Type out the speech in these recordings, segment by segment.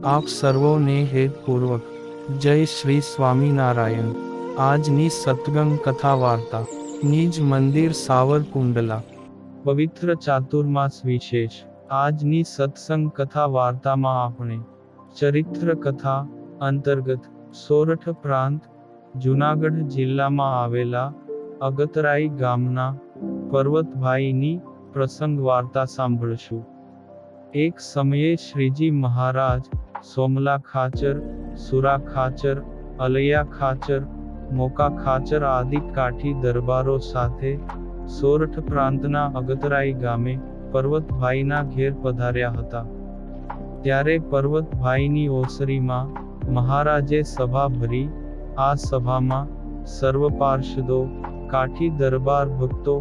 આપ સર્વોને હેતપૂર્વક જય શ્રી સ્વામિનારાયણ। આજની સત્સંગ કથા વાર્તા નિજ મંદિર સાવરકુંડલા પવિત્ર ચાતુર્માસ વિશેષ। આજની સત્સંગ કથા વાર્તામાં આપણે ચરિત્ર કથા અંતર્ગત સોરઠ પ્રાંત જૂનાગઢ જિલ્લામાં આવેલા અગતરાઈ ગામના પર્વતભાઈની પ્રસંગ વાર્તા સાંભળશું। એક સમયે શ્રીજી મહારાજ સોમલા ખાચર, સુરા ખાચર, અલૈયા ખાચર, મોકા ખાચર આદિ કાઠી દરબારો સાથે સોરઠ પ્રાંતના અગતરાઈ ગામે પર્વતભાઈના ઘેર પધાર્યા હતા। ત્યારે પર્વતભાઈની ઓસરીમાં મહારાજે સભા ભરી। આ સભામાં સર્વ પાર્ષદો, કાઠી દરબાર ભક્તો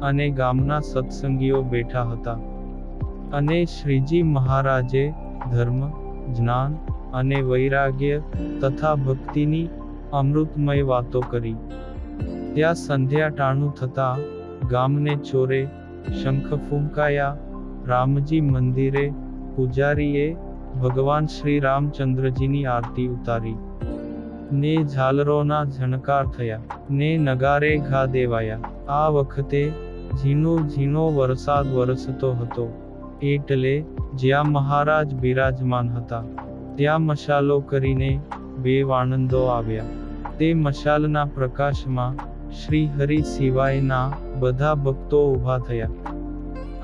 અને ગામના સત્સંગીઓ બેઠા હતા। અને શ્રીજી મહારાજે ધર્મ, જ્ઞાન અને વૈરાગ્ય તથા ભક્તિની અમૃતમય વાતો કરી। ત્યાં સંધ્યા ટાણું થતાં ગામને ચોરે શંખ ફૂંકાયા। રામજી મંદિરે પૂજારીએ ભગવાન શ્રી રામચંદ્રજીની આરતી ઉતારી ને ઝાલરોના ઝણકાર થયા ને નગારે ઘા દેવાયા। આ વખતે ઝીણો ઝીણો વરસાદ વરસતો હતો, એટલે જ્યાં મહારાજ બિરાજમાન હતા ત્યાં મશાલો કરીને બે વાણંદો આવ્યા। તે મશાલના પ્રકાશમાં શ્રી હરિ સિવાયના બધા ભક્તો ઊભા થયા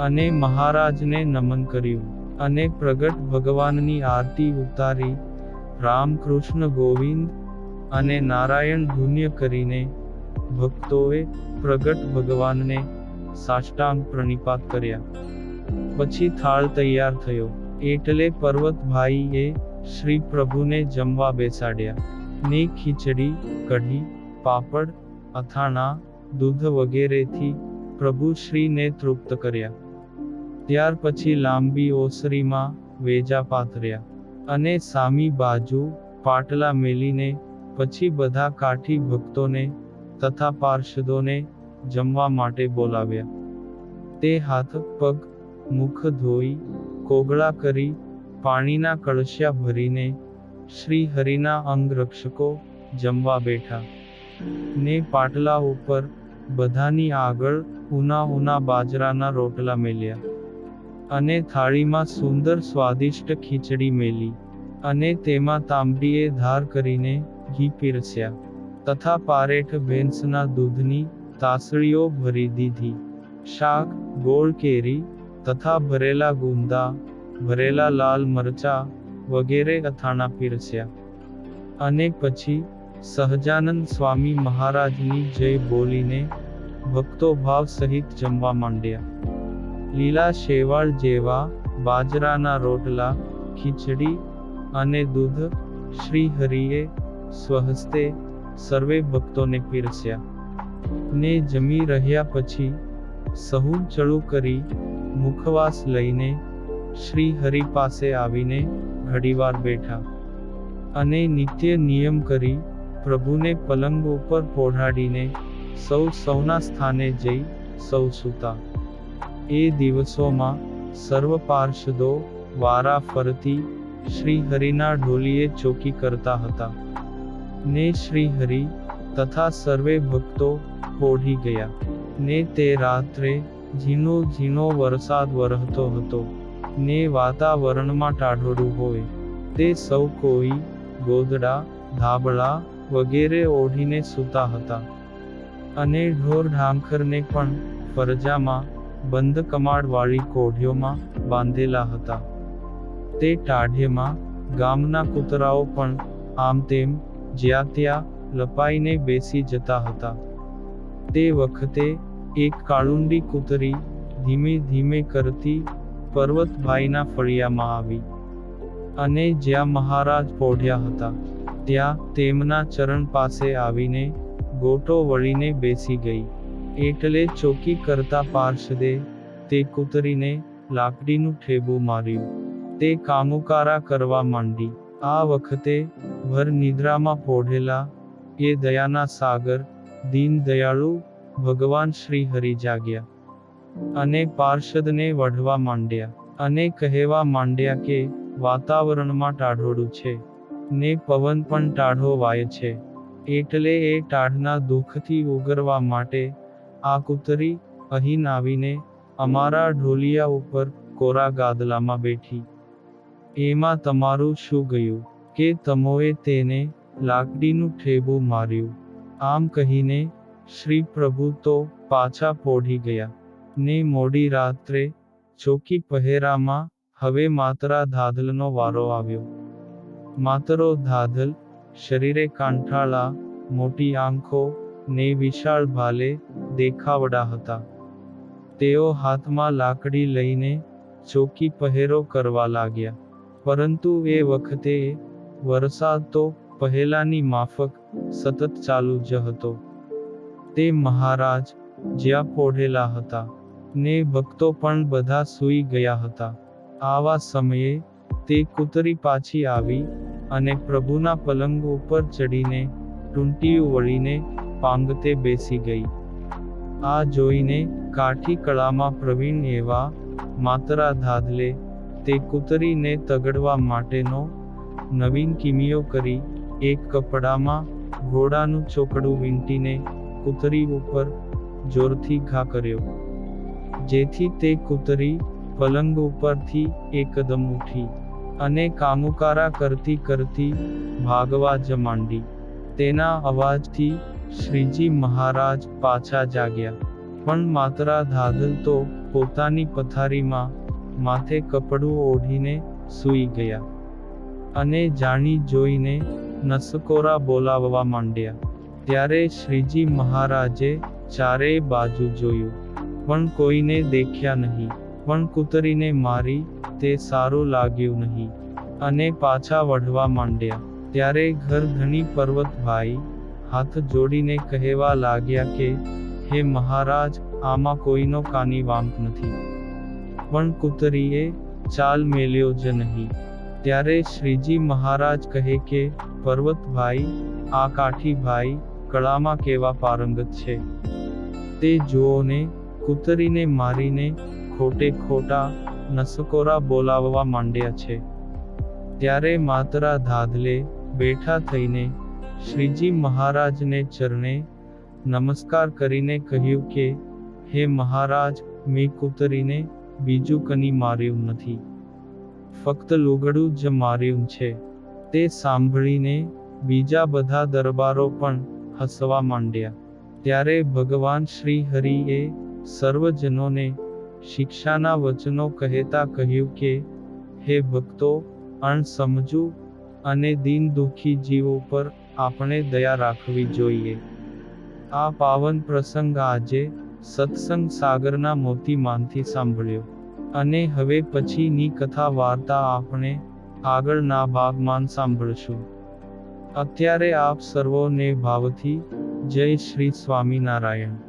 અને મહારાજને નમન કર્યું અને પ્રગટ ભગવાનની આરતી ઉતારી રામ કૃષ્ણ ગોવિંદ અને નારાયણ ધુન્ય કરીને ભક્તોએ પ્રગટ ભગવાનને સાષ્ટાંગ પ્રણિપાત કર્યા। પછી થાળ તૈયાર થયો, એટલે પર્વતભાઈએ શ્રી પ્રભુને જમવા બેસાડ્યા ને ખીચડી, કઢી, પાપડ, અથાણા, દૂધ વગેરેથી પ્રભુ શ્રીને તૃપ્ત કર્યા। ત્યાર પછી લાંબી ઓસરીમાં વેજા પાથર્યા અને સામી બાજુ પાટલા મેલીને પછી બધા કાઠી ભક્તોને તથા પાર્ષદોને જમવા માટે બોલાવ્યા। તે હાથ પગ મુખ ધોઈ કોગળા કરી પાણીના કળશિયા ભરીને શ્રી હરિના અંગરક્ષકો જમવા બેઠા ને પાટલા ઉપર બધાની આગળ ઊના બાજરાના રોટલા મેલ્યા અને થાળીમાં સુંદર સ્વાદિષ્ટ ખીચડી મેલી અને તેમાં તાંબડીએ ધાર કરીને ઘી પીરસ્યા તથા પારેઠ ભેંસના દૂધની તાસળીઓ ભરી દીધી। શાક, ગોળ કેરી તથા ભરેલા ગુંદા, ભરેલા લાલ મરચા વગેરે અથાણા પીરસ્યા અને પછી સહજાનંદ સ્વામી મહારાજની જય બોલીને ભક્તો ભાવ સહિત જમવા માંડ્યા। લીલા શેવાળ જેવા બાજરાના રોટલા, ખીચડી અને દૂધ શ્રી હરિએ સ્વહસ્તે સર્વે ભક્તોને પીરસ્યા ને જમી રહ્યા પછી સહુ ચડું કરી મુખવાસ લઈને શ્રી હરિ પાસે આવીને ઘડીવાર બેઠા અને નિત્ય નિયમ કરી પ્રભુને પલંગ ઉપર પોઢાડીને સૌના સ્થાને જઈ સૌ સૂતા। એ દિવસોમાં સર્વ પાર્ષદો વારા ફરતી શ્રી હરિના ઢોલીએ ચોકી કરતા હતા ને શ્રી હરિ તથા સર્વે ભક્તો પોઢી ગયા ને તે રાત્રે ઝીણો ઝીણો વરસાદ વરસતો હતો ને વાતાવરણમાં ટાઢોળું હોય તે સૌ કોઈ ગોદડા, ધાબળા વગેરે ઓઢીને સૂતા હતા અને ઢોર ઢાંખરને પણ ફરજામાં બંધ કમાડવાળી કોઢીઓમાં બાંધેલા હતા। તે ટાઢેમાં ગામના કૂતરાઓ પણ આમ તેમ જ્યાં ત્યાં લપાઈને બેસી જતા હતા। તે વખતે એક કાળુંડી કૂતરી ધીમે ધીમે કરતી પર્વતભાઈના ફળિયામાં આવી અને જ્યાં મહારાજ પોઢ્યા હતા ત્યાં તેમના ચરણ પાસે આવીને ગોટો વળીને બેસી ગઈ। એટલે ચોકી કરતા પાર્ષદે તે કૂતરીને લાકડીનું ઠેબું માર્યું। તે કામુકારા કરવા માંડી। આ વખતે ભર નિદ્રામાં પોઢેલા એ દયાના સાગર દીન દયાળુ ભગવાન શ્રી હરિ જાગ્યા અને પાર્ષદને વઢવા માંડ્યા અને કહેવા માંડ્યા કે વાતાવરણમાં ટાઢોળું છે, ને પવન પણ ટાઢો વાય છે, એટલે એ ટાઢના દુઃખથી ઉગરવા માટે આ કૂતરી અહીં આવીને અમારા ઢોલિયા ઉપર કોરા ગાદલામાં બેઠી. એમાં તમારું શું ગયું, કે તમોએ તેને લાકડીનું ઠેબું માર્યું? આમ કહીને શ્રી પ્રભુ તો પાછા પોઢી ગયા, ને મોડી રાત્રે ચોકી પહેરામાં હવે માતરા ધાધલનો વારો આવ્યો. માતરો ધાધલ, શરીરે કાંઠાળા, મોટી આંખો, ને વિશાળ ભાલે દેખાવડા હતા. તેઓ હાથમાં લાકડી લઈને ચોકી પહેરો કરવા લાગ્યા. પરંતુ એ વખતે વરસાદ તો પહેલાની માફક સતત ચાલુ જ હતો. તે મહારાજ જ્યાં પોઢેલા હતા, ને ભક્તો પણ બધા સૂઈ ગયા હતા. આવા સમયે તે કૂતરી પાછી આવી અને પ્રભુના પલંગ ઉપર ચડીને ટૂંટિયું વળીને પાંગતે બેસી ગઈ. આ જોઈને કાઠી કળામાં પ્રવીણ એવા માતરા ધાધલે તે કૂતરીને તગડવા માટેનો નવીન કિમિયો કરી એક કપડામાં ઘોડાનું ચોકડું વીંટીને કૂતરી ઉપર જોરથી ઘા કર્યો, જેથી તે કૂતરી પલંગ ઉપરથી એકદમ ઉઠી અને કામુકારા કરતી કરતી ભાગવા જ માંડી. તેના અવાજથી શ્રીજી મહારાજ પાછા જાગ્યા, પણ માતરા ધાધલ તો પોતાની પથારીમાં માથે કપડું ઓઢીને સૂઈ ગયા, અને જાણી જોઈને નસકોરા બોલાવવા માંડ્યા. ત્યારે શ્રીજી મહારાજે ચારેય બાજુ જોયું, પણ કોઈને દેખ્યા નહીં. પણ કૂતરીને મારી તે સારું લાગ્યું નહીં, અને પાછા વઢવા માંડ્યા. ત્યારે ઘરધણી પર્વતભાઈ હાથ જોડીને કહેવા લાગ્યા કે, હે મહારાજ, આમાં કોઈનો કાની વાંક નથી. પણ કૂતરીએ ચાલ મેલ્યો જ નહીં. ત્યારે શ્રીજી મહારાજ કહે કે, પર્વતભાઈ, આ કાઠીભાઈ કળામાં કેવા પારંગત છે, તે જુઓ ને. કૂતરીને મારીને ખોટે ખોટા નસકોરા બોલાવવા માંડ્યા છે. ત્યારે માતરા ધાધલે બેઠા થઈને શ્રીજી મહારાજને ચરણે નમસ્કાર કરીને કહ્યું કે, હે મહારાજ, મેં કૂતરીને બીજું કની માર્યું નથી, ફક્ત લુગડું જ માર્યું છે. તે સાંભળીને બીજા બધા દરબારો પણ હસવા માંડ્યા. ત્યારે ભગવાન શ્રી હરિએ સર્વજનોને શિક્ષાના વચનો કહેતા કહ્યું કે, હે ભક્તો, અણસમજુ અને દીન દુઃખી જીવ ઉપર આપણે દયા રાખવી જોઈએ. આ પાવન પ્રસંગ આજે સત્સંગ સાગરના મોતીમાંથી સાંભળ્યો, અને હવે પછીની કથા વાર્તા આપણે આગળના ભાગમાં સાંભળશું. અત્યારે આપ સર્વોને ભાવથી જય શ્રી સ્વામિનારાયણ.